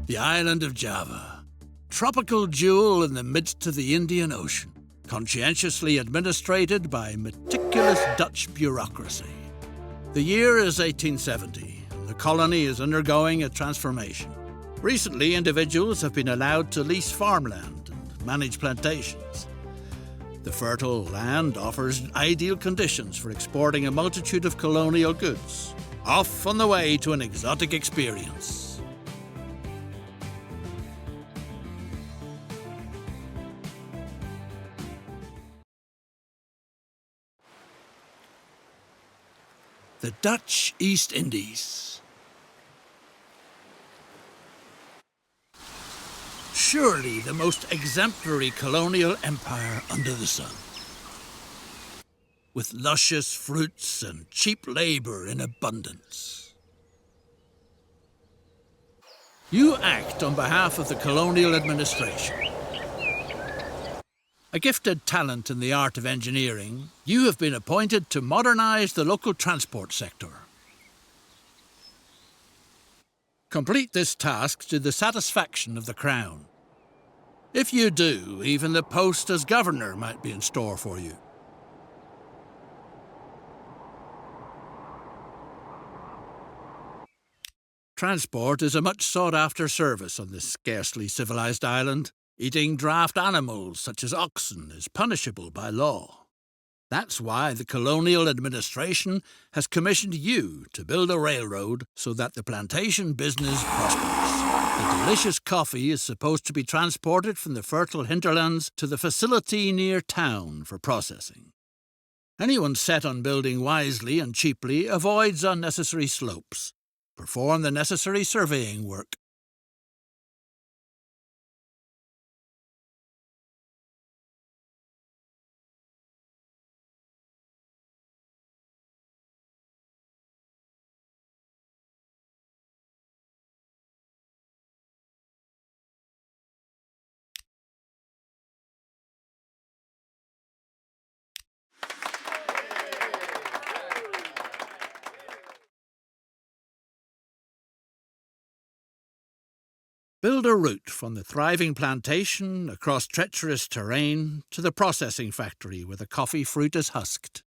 The island of Java, tropical jewel in the midst of the Indian Ocean, conscientiously administrated by meticulous Dutch bureaucracy. The year is 1870, and the colony is undergoing a transformation. Recently, individuals have been allowed to lease farmland and manage plantations. The fertile land offers ideal conditions for exporting a multitude of colonial goods, off on the way to an exotic experience. The Dutch East Indies. Surely the most exemplary colonial empire under the sun. With luscious fruits and cheap labour in abundance. You act on behalf of the colonial administration. A gifted talent in the art of engineering, you have been appointed to modernise the local transport sector. Complete this task to the satisfaction of the Crown. If you do, even the post as governor might be in store for you. Transport is a much sought-after service on this scarcely civilised island. Eating draft animals such as oxen is punishable by law. That's why the colonial administration has commissioned you to build a railroad so that the plantation business prospers. The delicious coffee is supposed to be transported from the fertile hinterlands to the facility near town for processing. Anyone set on building wisely and cheaply avoids unnecessary slopes. Perform the necessary surveying work. Build a route from the thriving plantation across treacherous terrain to the processing factory where the coffee fruit is husked.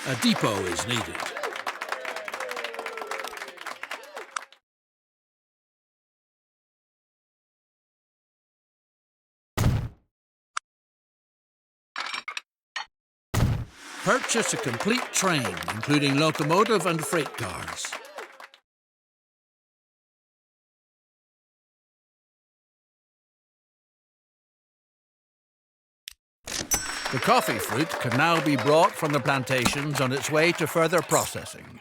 A depot is needed. Purchase a complete train, including locomotive and freight cars. The coffee fruit can now be brought from the plantations on its way to further processing.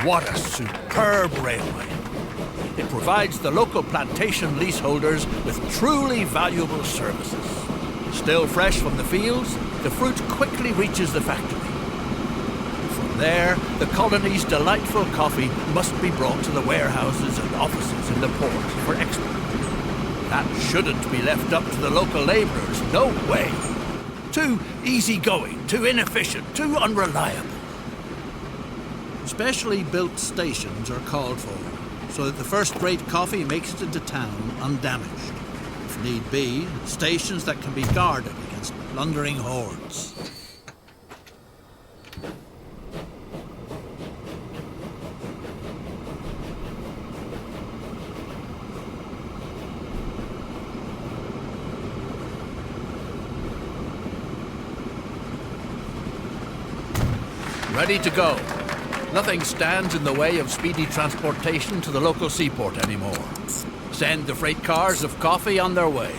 What a superb railway! It provides the local plantation leaseholders with truly valuable services. Still fresh from the fields, the fruit quickly reaches the factory. From there, the colony's delightful coffee must be brought to the warehouses and offices in the port for export. That shouldn't be left up to the local labourers, no way. Too easygoing, too inefficient, too unreliable. Specially built stations are called for, so that the first-rate coffee makes it into town undamaged. If need be, stations that can be guarded against plundering hordes. Ready to go. Nothing stands in the way of speedy transportation to the local seaport anymore. Send the freight cars of coffee on their way.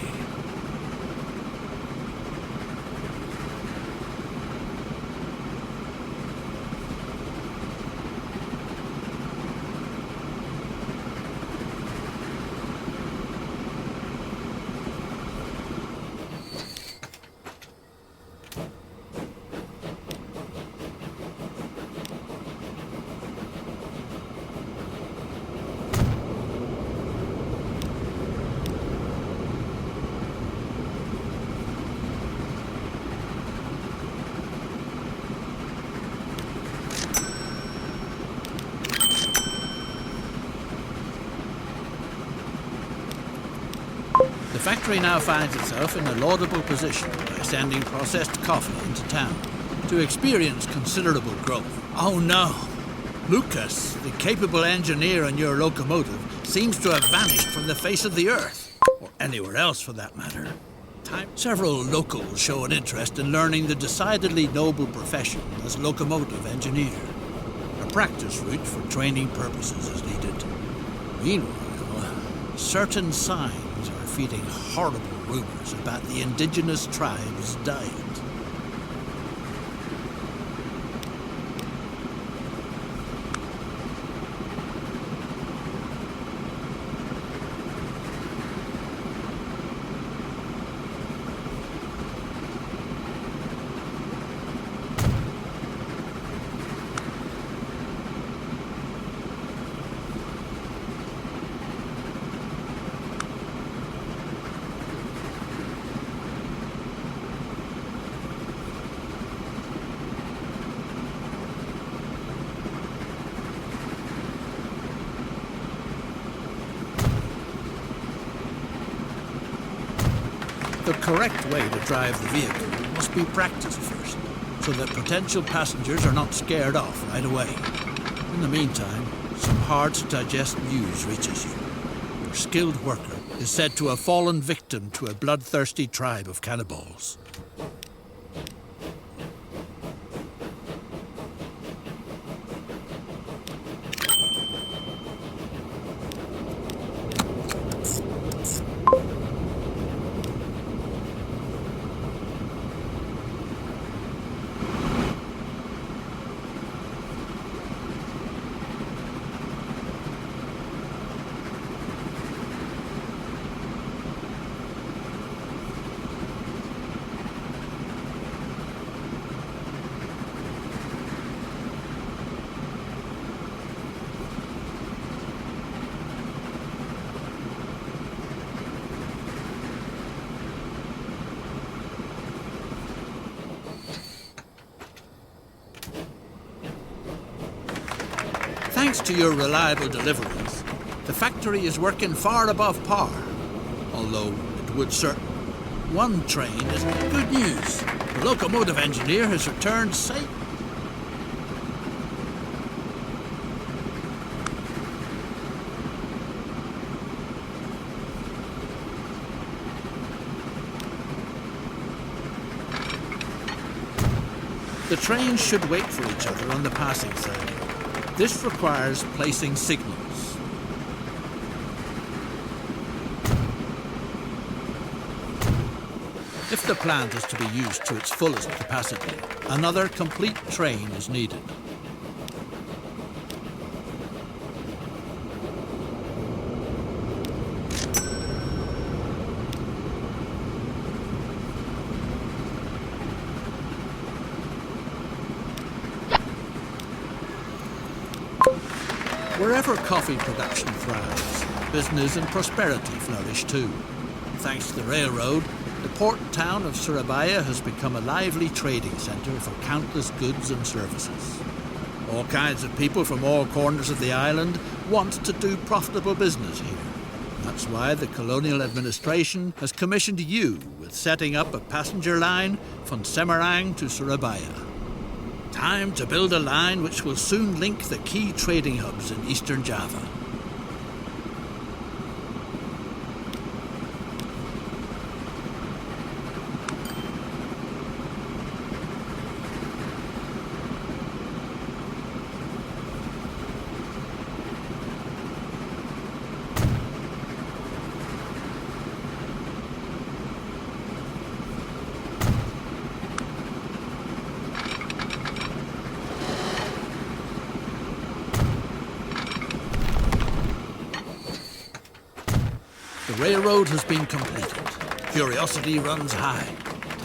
The factory now finds itself in a laudable position by sending processed coffee into town to experience considerable growth. Oh no! Lucas, the capable engineer on your locomotive, seems to have vanished from the face of the earth, or anywhere else for that matter. Several locals show an interest in learning the decidedly noble profession as locomotive engineer. A practice route for training purposes is needed. Meanwhile, certain signs are feeding horrible rumors about the indigenous tribes' diet. The correct way to drive the vehicle must be practiced first, so that potential passengers are not scared off right away. In the meantime, some hard-to-digest news reaches you. Your skilled worker is said to have fallen victim to a bloodthirsty tribe of cannibals. Thanks to your reliable deliveries, the factory is working far above par. Although it would certain. One train is good news. The locomotive engineer has returned safe. The trains should wait for each other on the passing side. This requires placing signals. If the plant is to be used to its fullest capacity, another complete train is needed. Wherever coffee production thrives, business and prosperity flourish too. Thanks to the railroad, the port town of Surabaya has become a lively trading centre for countless goods and services. All kinds of people from all corners of the island want to do profitable business here. That's why the colonial administration has commissioned you with setting up a passenger line from Semarang to Surabaya. Time to build a line which will soon link the key trading hubs in eastern Java. The railroad has been completed. Curiosity runs high.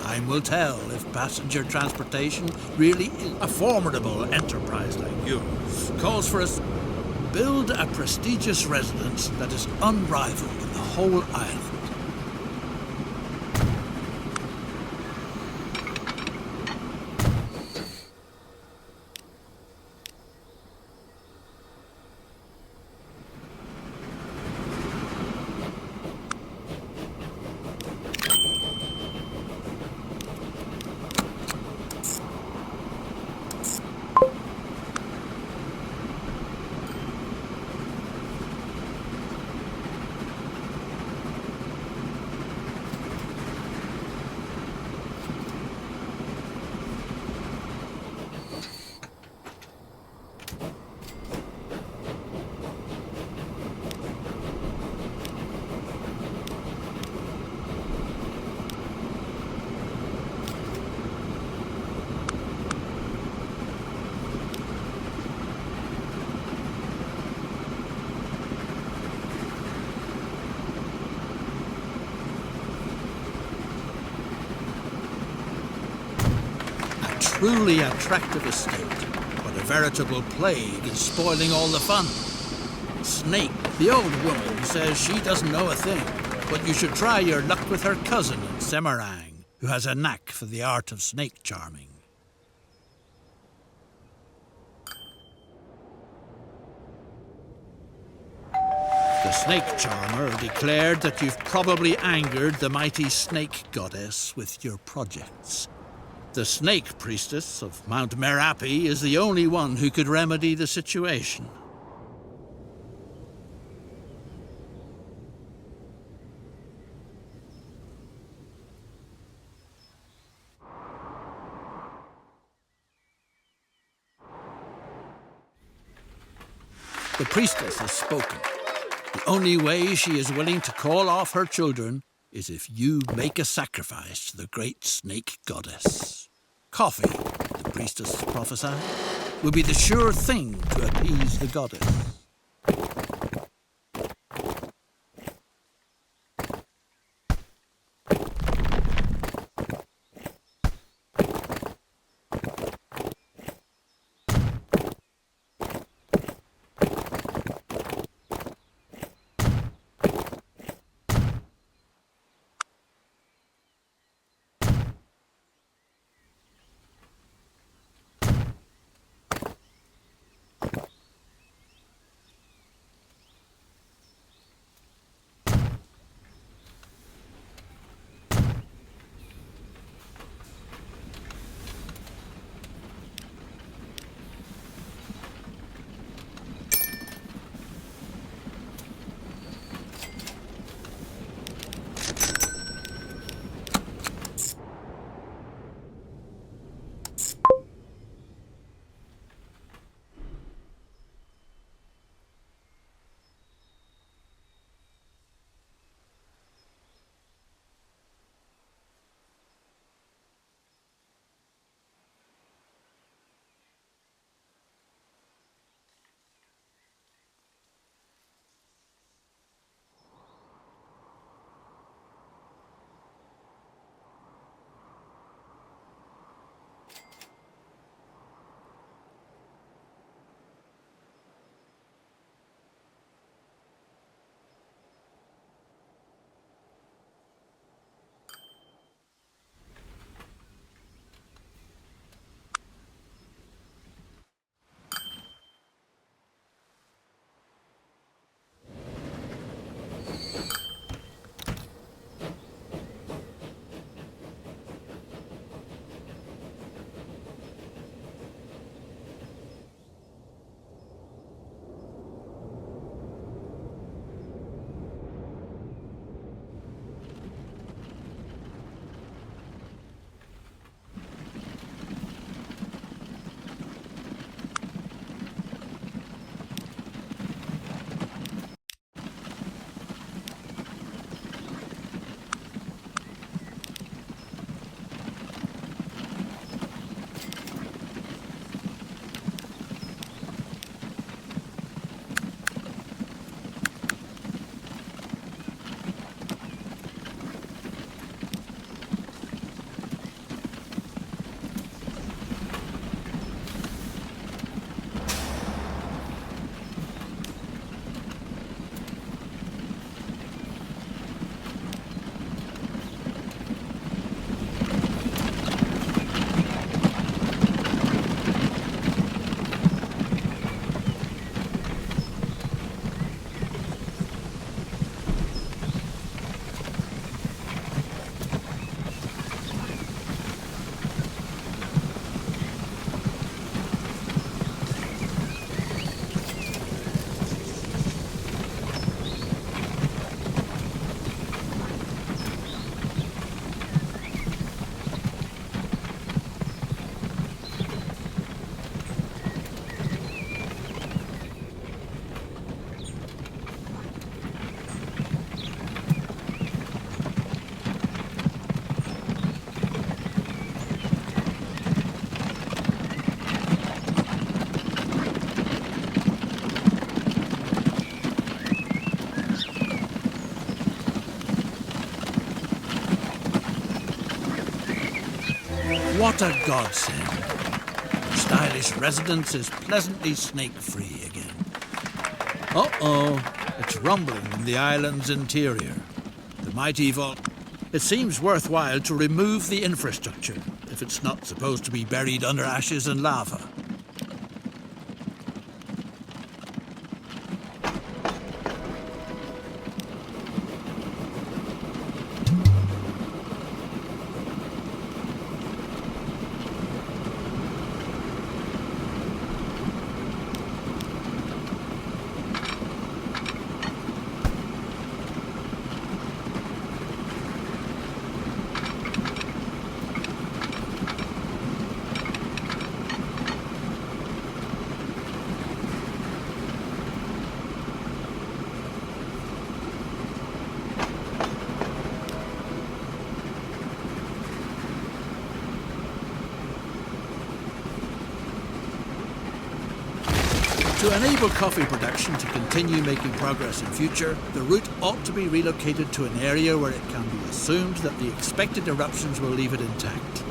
Time will tell if passenger transportation really is a formidable enterprise like yours. Calls for us to build a prestigious residence that is unrivaled in the whole island. Truly attractive estate, but a veritable plague is spoiling all the fun. Snake, the old woman, says she doesn't know a thing, but you should try your luck with her cousin in Semarang, who has a knack for the art of snake charming. The snake charmer declared that you've probably angered the mighty snake goddess with your projects. The snake priestess of Mount Merapi is the only one who could remedy the situation. The priestess has spoken. The only way she is willing to call off her children is if you make a sacrifice to the great snake goddess. Coffee, the priestess prophesied, will be the sure thing to appease the goddess. What a godsend. The stylish residence is pleasantly snake-free again. Uh-oh, it's rumbling in the island's interior. The mighty vault. It seems worthwhile to remove the infrastructure if it's not supposed to be buried under ashes and lava. To enable coffee production to continue making progress in future, the route ought to be relocated to an area where it can be assumed that the expected eruptions will leave it intact.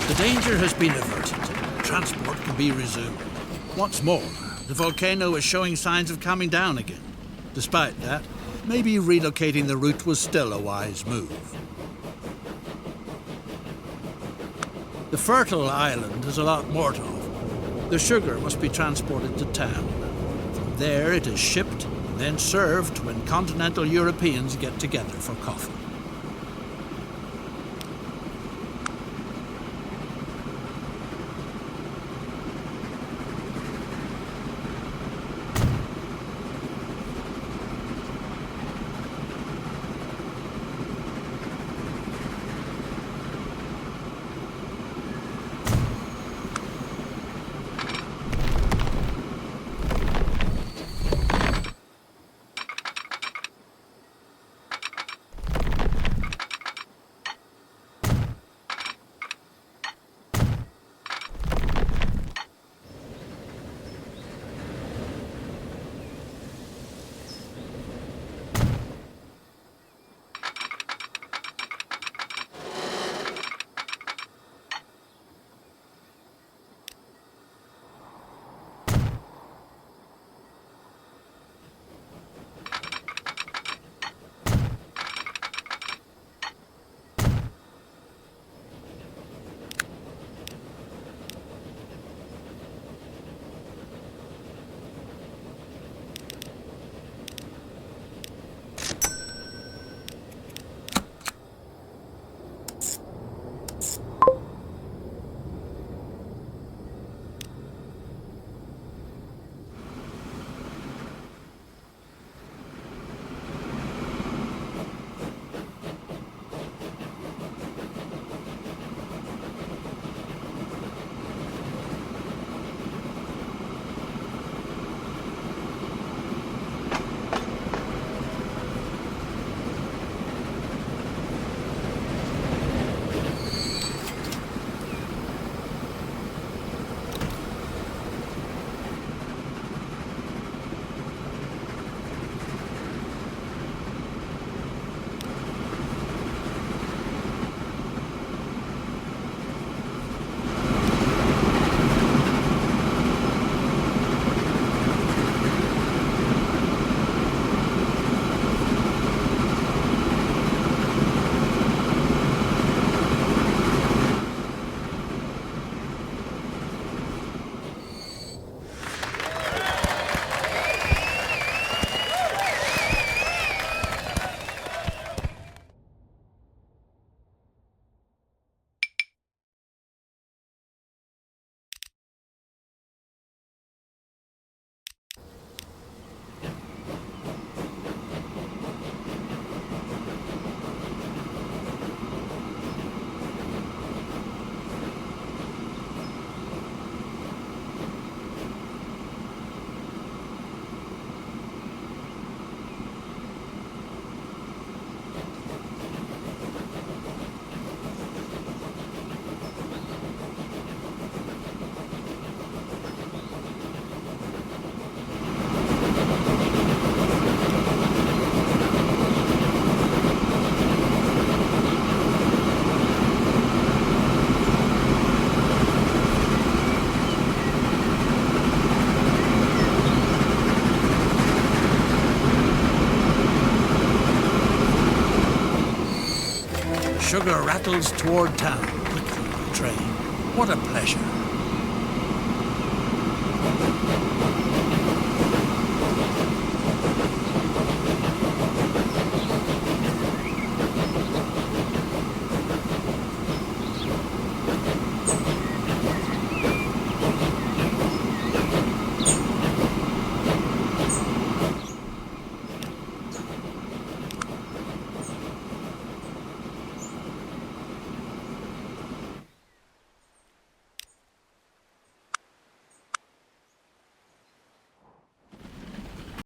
The danger has been averted. Transport can be resumed. What's more, the volcano is showing signs of calming down again. Despite that, maybe relocating the route was still a wise move. The fertile island has a lot more to offer. The sugar must be transported to town. From there it is shipped and then served when continental Europeans get together for coffee. sugar rattles toward town quickly on the train. What a pleasure.